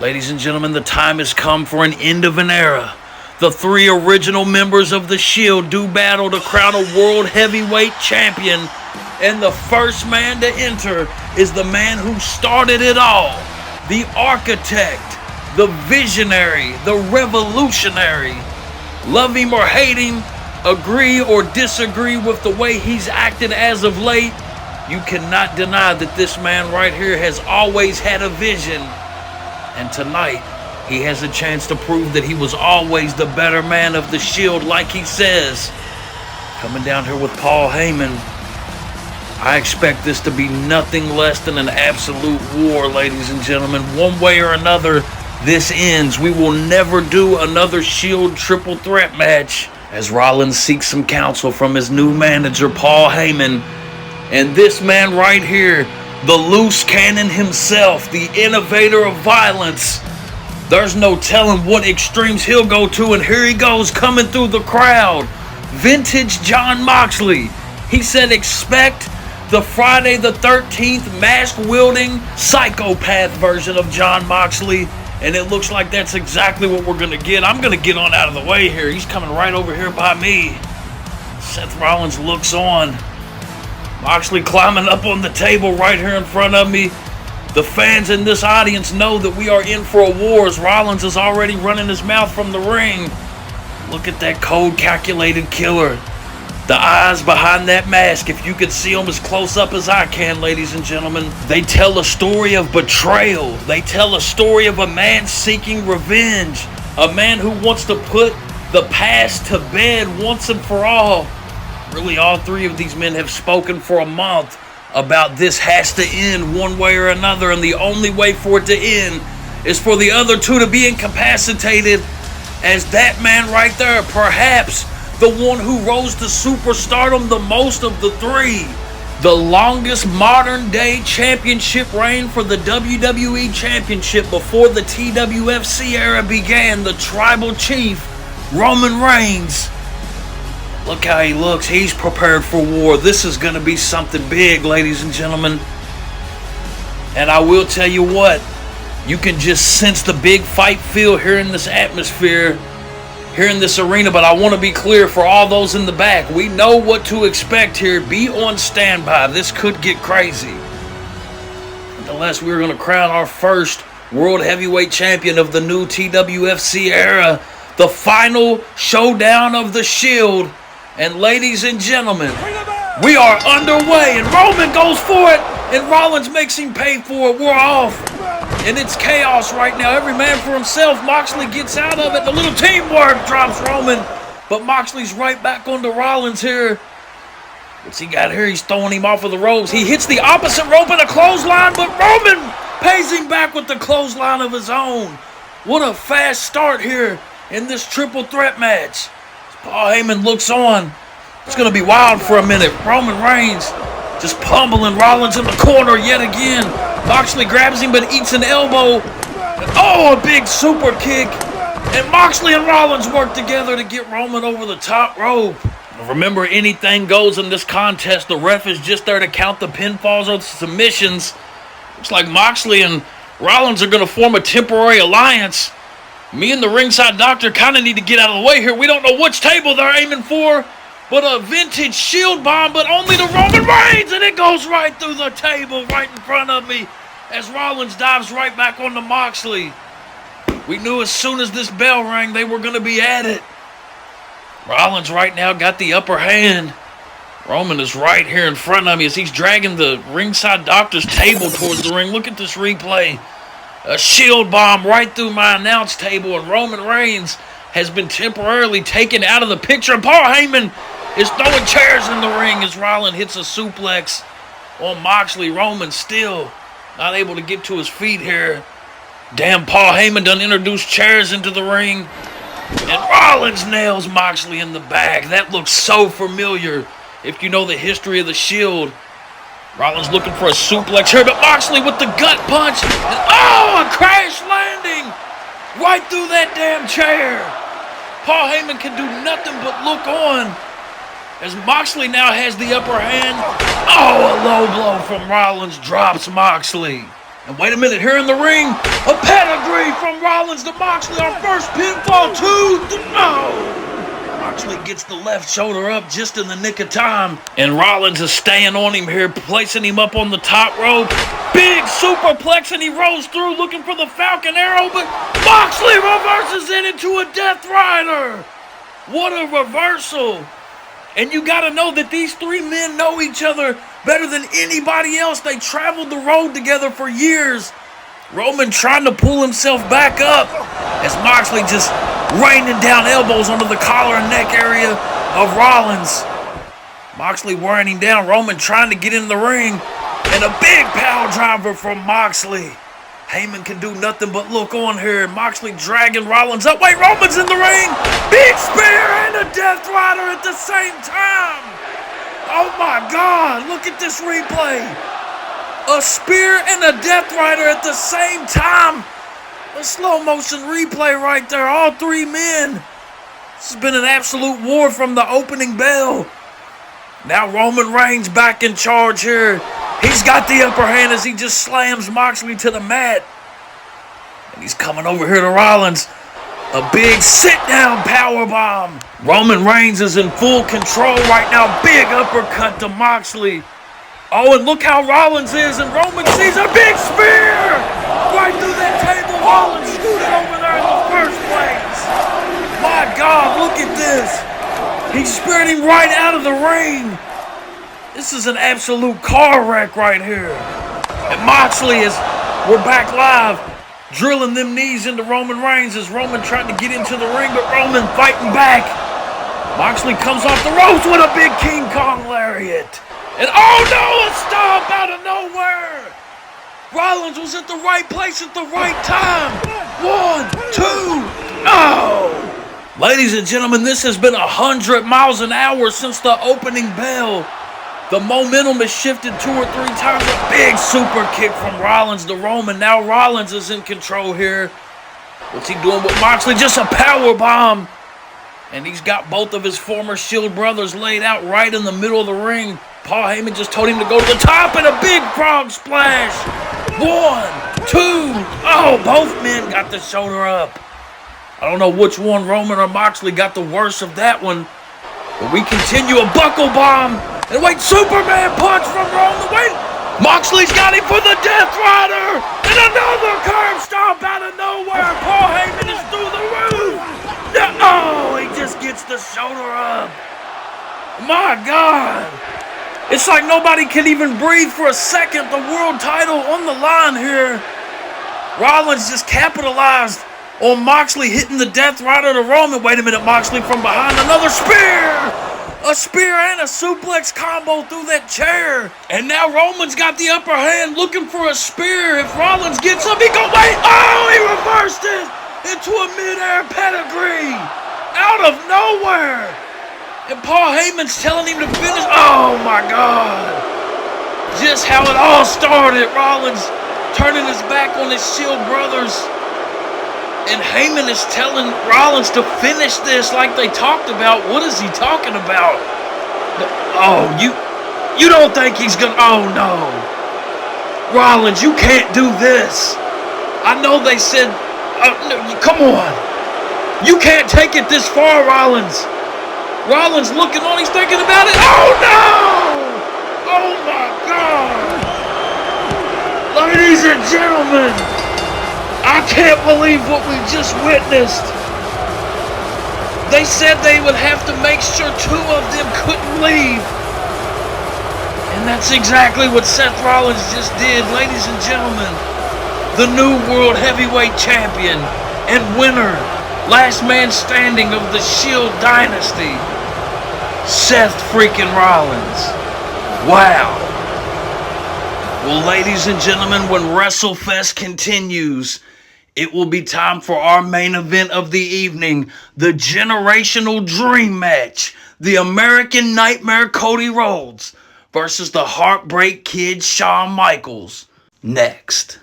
Ladies and gentlemen, the time has come for an end of an era. The three original members of the Shield do battle to crown a World Heavyweight Champion, and the first man to enter is the man who started it all, the architect, the visionary, the revolutionary. Love him or hate him, agree or disagree with the way he's acted as of late, you cannot deny that this man right here has always had a vision. And tonight, he has a chance to prove that he was always the better man of the Shield, like he says. Coming down here with Paul Heyman, I expect this to be nothing less than an absolute war, ladies and gentlemen. One way or another, this ends. We will never do another Shield triple threat match, as Rollins seeks some counsel from his new manager, Paul Heyman. And this man right here, the loose cannon himself, the innovator of violence, there's no telling what extremes he'll go to, and here he goes coming through the crowd. Vintage Jon Moxley. He said expect the Friday the 13th mask-wielding psychopath version of Jon Moxley, and it looks like that's exactly what we're going to get. I'm going to get on out of the way here. He's coming right over here by me. Seth Rollins looks on. Moxley climbing up on the table right here in front of me. The fans in this audience know that we are in for a war, as Rollins is already running his mouth from the ring. Look at that cold, calculated killer. The eyes behind that mask, if you could see them as close up as I can, ladies and gentlemen, they tell a story of betrayal. They tell a story of a man seeking revenge. A man who wants to put the past to bed once and for all. Really, all three of these men have spoken for a month about this has to end one way or another, and the only way for it to end is for the other two to be incapacitated, as that man right there, perhaps the one who rose to superstardom the most of the three, the longest modern day championship reign for the WWE Championship before the TWFC era began, the Tribal Chief, Roman Reigns. Look how he looks. He's prepared for war. This is going to be something big, ladies and gentlemen. And I will tell you what, you can just sense the big fight feel here in this atmosphere, here in this arena. But I want to be clear for all those in the back. We know what to expect here. Be on standby. This could get crazy. Nonetheless, we're going to crown our first World Heavyweight Champion of the new TWFC era. The final showdown of the Shield. And ladies and gentlemen, we are underway, and Roman goes for it, and Rollins makes him pay for it. We're off, and it's chaos right now. Every man for himself. Moxley gets out of it. The little teamwork drops Roman, but Moxley's right back onto Rollins here. What's he got here? He's throwing him off of the ropes. He hits the opposite rope in a clothesline, but Roman pays him back with the clothesline of his own. What a fast start here in this triple threat match. Paul Heyman looks on. It's going to be wild for a minute. Roman Reigns just pummeling Rollins in the corner yet again. Moxley grabs him but eats an elbow. And a big super kick. And Moxley and Rollins work together to get Roman over the top rope. Remember, anything goes in this contest. The ref is just there to count the pinfalls or the submissions. Looks like Moxley and Rollins are going to form a temporary alliance. Me and the ringside doctor kind of need to get out of the way here. We don't know which table they're aiming for, but a vintage Shield bomb, but only to Roman Reigns, and it goes right through the table right in front of me as Rollins dives right back onto Moxley. We knew as soon as this bell rang they were going to be at it. Rollins right now got the upper hand. Roman is right here in front of me as he's dragging the ringside doctor's table towards the ring. Look at this replay. A Shield bomb right through my announce table, and Roman Reigns has been temporarily taken out of the picture. And Paul Heyman is throwing chairs in the ring as Rollins hits a suplex on Moxley. Roman still not able to get to his feet here. Damn, Paul Heyman done introduced chairs into the ring. And Rollins nails Moxley in the back. That looks so familiar if you know the history of the Shield. Rollins looking for a suplex here, but Moxley with the gut punch. And, a crash landing right through that damn chair. Paul Heyman can do nothing but look on as Moxley now has the upper hand. A low blow from Rollins drops Moxley. And wait a minute, here in the ring, a pedigree Rollins to Moxley, our first pinfall, 2, no! Moxley gets the left shoulder up just in the nick of time. And Rollins is staying on him here, placing him up on the top rope. Big superplex, and he rolls through looking for the Falcon Arrow, but Moxley reverses it into a Death Rider. What a reversal. And you got to know that these three men know each other better than anybody else. They traveled the road together for years. Roman trying to pull himself back up as Moxley just raining down elbows onto the collar and neck area of Rollins. Moxley wearing him down. Roman trying to get in the ring. And a big power driver from Moxley. Heyman can do nothing but look on here. Moxley dragging Rollins up. Wait, Roman's in the ring. Big spear and a Death Rider at the same time. Oh my God, look at this replay. A spear and a Death Rider at the same time. A slow motion replay right there. All three men. This has been an absolute war from the opening bell. Now Roman Reigns back in charge here. He's got the upper hand as he just slams Moxley to the mat. And he's coming over here to Rollins. A big sit-down powerbomb. Roman Reigns is in full control right now. Big uppercut to Moxley. Oh, and look how Rollins is, and Roman sees a big spear right through that table. Rollins scooted over there in the first place. My God, look at this. He speared him right out of the ring. This is an absolute car wreck right here. And Moxley we're back live, drilling them knees into Roman Reigns as Roman tried to get into the ring, but Roman fighting back. Moxley comes off the ropes with a big King Kong lariat. And oh no, a stomp out of nowhere! Rollins was at the right place at the right time. 1, 2, no! Ladies and gentlemen, this has been 100 miles an hour since the opening bell. The momentum has shifted 2 or 3 times. A big super kick from Rollins to Roman. Now Rollins is in control here. What's he doing with Moxley? Just a power bomb. And he's got both of his former Shield brothers laid out right in the middle of the ring. Paul Heyman just told him to go to the top, and a big frog splash. 1, 2. Oh, both men got the shoulder up. I don't know which one, Roman or Moxley, got the worst of that one. But we continue a buckle bomb. And wait, Superman punch from Roman. Wait, Moxley's got him for the Death Rider. And another curb stomp out of nowhere. Paul Heyman is through the roof. Oh, he just gets the shoulder up. My God. It's like nobody can even breathe for a second. The world title on the line here. Rollins just capitalized on Moxley hitting the Death Rider to Roman. Wait a minute, Moxley from behind. Another spear. A spear and a suplex combo through that chair. And now Roman's got the upper hand looking for a spear. If Rollins gets up, he go, wait. Oh, he reversed it into a midair pedigree. Out of nowhere. And Paul Heyman's telling him to finish. Oh, my God. Just how it all started. Rollins turning his back on his Shield brothers. And Heyman is telling Rollins to finish this like they talked about. What is he talking about? Oh, you don't think he's going to... Oh, no. Rollins, you can't do this. I know they said... no, come on. You can't take it this far, Rollins. Rollins looking on, he's thinking about it. Oh, no! Oh, my God! Ladies and gentlemen, I can't believe what we just witnessed. They said they would have to make sure 2 of them couldn't leave. And that's exactly what Seth Rollins just did, ladies and gentlemen. The new World Heavyweight Champion and winner, last man standing of the Shield Dynasty, Seth freaking Rollins. Wow. Well, ladies and gentlemen, when WrestleFest continues, it will be time for our main event of the evening, the generational dream match, the American Nightmare Cody Rhodes versus the Heartbreak Kid Shawn Michaels. Next.